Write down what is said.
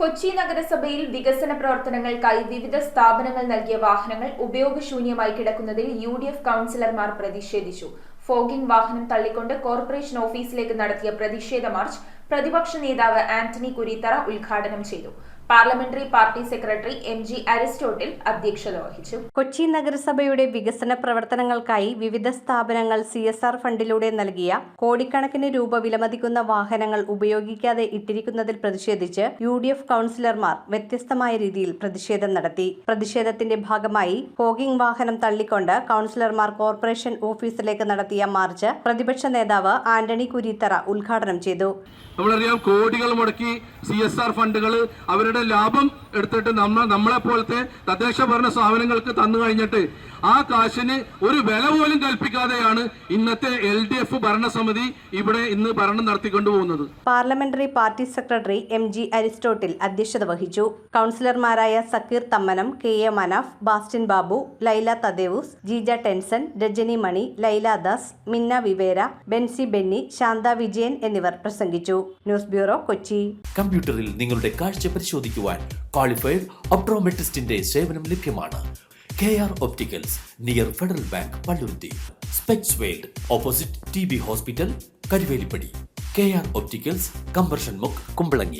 കൊച്ചി നഗരസഭയിൽ വികസന പ്രവർത്തനങ്ങൾക്കായി വിവിധ സ്ഥാപനങ്ങൾ നൽകിയ വാഹനങ്ങൾ ഉപയോഗശൂന്യമായി കിടക്കുന്നതിൽ UDF കൌൺസിലർമാർ പ്രതിഷേധിച്ചു. ഫോഗിംഗ് വാഹനം തള്ളിക്കൊണ്ട് കോർപ്പറേഷൻ ഓഫീസിലേക്ക് നടത്തിയ പ്രതിഷേധ മാർച്ച് പ്രതിപക്ഷ നേതാവ് ആന്റണി കുരീത്തറ ഉദ്ഘാടനം ചെയ്തു. Parliamentary party secretary MG Aristotle അധ്യക്ഷത വഹിച്ചു. കൊച്ചി നഗരസഭയുടെ വികസന പ്രവർത്തനങ്ങൾക്കായി വിവിധ സ്ഥാപനങ്ങൾ CSR ഫണ്ടിലൂടെ നൽകിയ കോടിക്കണക്കിന് രൂപ വിലമതിക്കുന്ന വാഹനങ്ങൾ ഉപയോഗിക്കാതെ ഇട്ടിരിക്കുന്നതിൽ പ്രതിഷേധിച്ച് UDF കൌൺസിലർമാർ വ്യത്യസ്തമായ രീതിയിൽ പ്രതിഷേധം നടത്തി. പ്രതിഷേധത്തിന്റെ ഭാഗമായി ഫോഗിംഗ് വാഹനം തള്ളിക്കൊണ്ട് കൌൺസിലർമാർ കോർപ്പറേഷൻ ഓഫീസിലേക്ക് നടത്തിയ മാർച്ച് പ്രതിപക്ഷ നേതാവ് ആന്റണി കുരീത്തറ ഉദ്ഘാടനം ചെയ്തു. നമ്മളറിയാം, കോടികൾ മുടക്കി CSR ഫണ്ടുകൾ അവരുടെ ലാഭം എടുത്തിട്ട് നമ്മളെ പോലത്തെ തദ്ദേശ ഭരണ സ്ഥാപനങ്ങൾക്ക് തന്നു കഴിഞ്ഞിട്ട് ആ കാശിന് ഒരു വില പോലും കൽപ്പിക്കാതെയാണ് ഇന്നത്തെ LDF ഭരണസമിതി ഇവിടെ ഇന്ന് ഭരണം നടത്തിക്കൊണ്ടുപോകുന്നത്. Parliamentary party secretary MG Aristotle അധ്യക്ഷത വഹിച്ചു. കൌൺസിലർമാരായ സക്കീർ തമ്മനം, KA മനാഫ്, ബാസ്റ്റിൻ ബാബു, ലൈല തദേവൂസ്, ജീജ ടെൻസൺ, രജനി മണി, ലൈല ദാസ്, മിന്ന വിവേര, ബെൻസി ബെന്നി, ശാന്ത വിജയൻ എന്നിവർ പ്രസംഗിച്ചു. News bureau, Kochi. കമ്പ്യൂട്ടറിൽ നിങ്ങളുടെ കാഴ്ച പരിശോധിക്കുവാൻ ക്വാളിഫൈഡ് ഒപ്ട്രോമെട്രിസ്റ്റിന്റെ സേവനം ലഭ്യമാണ്. KR opticals, near federal bank, Palluruthy. Specs world, opposite TB hospital, Karuvelippady. KR opticals, combustion മുക്ക്, കുമ്പളങ്ങി.